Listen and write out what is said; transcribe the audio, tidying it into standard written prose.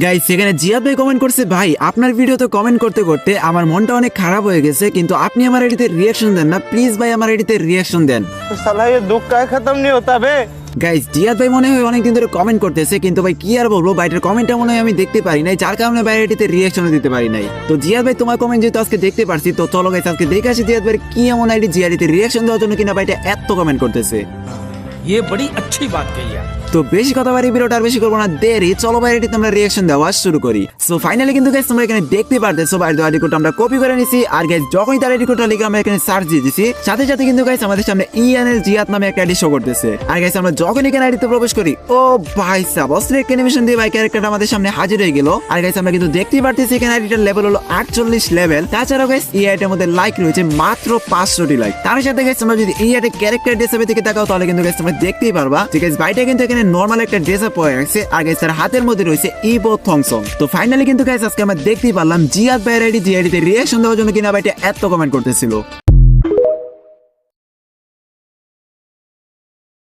Guys সেখানে জিয়াদ ভাই comment করছে, ভাই আপনার ভিডিও তো কমেন্ট করতে করতে আমার মনটা অনেক খারাপ হয়ে গেছে, কিন্তু আপনি আমার এডিতে রিয়াকশন দেন না, প্লিজ ভাই আমার এডিতে রিয়াকশন দেন। तो साला ये दुख का खत्म नहीं होता बे। গাইস জিয়াদ ভাই মনে হয় অনেকদিন ধরে কমেন্ট করতেছে, কিন্তু ভাই কি আর বলবো, ভাইটার কমেন্টটা মনে হয় আমি দেখতে পারি নাই, যার কারণে ভাই এটিতে রিয়াকশন দিতে পারি নাই। তো জিয়াদ ভাই তোমার কমেন্ট যেহেতু আজকে দেখতে পারছি, তো চলো গাইস আজকে দেখে আসি জিয়াদ ভাই কি এমন আইডি জিয়াডিতে রিয়াকশন দেওয়ার জন্য কিনা ভাইটা এত কমেন্ট করতেছে। ये बड़ी अच्छी बात कही आप। তো বেশি কথা বাড়ি ভিডিওটা আর বেশি করবো না দেরি, চলো ভাই এটিতে আমরা রিয়াকশন দেওয়া শুরু করি। সো ফাইনালি কিন্তু গাইস তোমরা এখানে দেখতে পারতেছো ভাই আইডি কোডটা আমরা কপি করে নিছি, আর গাইস যখনই তার আইডি কোডটা লিখে আমরা এখানে সার্চ দিয়ে দিছি, সাথে সাথে কিন্তু গাইস আমাদের সামনে ইএনএল জিয়াদ নামে একটা আইডি শো করতেছে। আর গাইস আমরা যখন এখানে আইডিতে প্রবেশ করি, ও ভাই সাব অস্ট্রেক অ্যানিমেশন দিয়ে ভাই ক্যারেক্টারটা আমাদের সামনে হাজির হয়ে গেল। আর গাইস আমরা কিন্তু দেখতেই পারতেছি এখানে আইডিটার লেভেল হলো 48 লেভেল। তাছাড়াও গাইস এই আইডির মধ্যে লাইক রয়েছে মাত্র 500টি লাইক। তার সাথে গাইস তোমরা যদি এই আইডির ক্যারেক্টার হিসেবে থেকে তাকাও, তাহলে কিন্তু গাইস তোমরা দেখতেই পারবা যে গাইস ভাইটা কিন্তু এখানে নরমাল একটা ড্রেস আপ পরে রাখছে, আর গাইস তার হাতের মধ্যে রয়েছে ইবো থংসং। তো ফাইনালি কিন্তু গাইস আজকে আমরা দেখতেই পারলাম জিয়াদ ভাইয়ের আইডি, যে আইডিতে রিয়াকশন দেওয়ার জন্য কিনা ভাইটা এত কমেন্ট করতেছিল।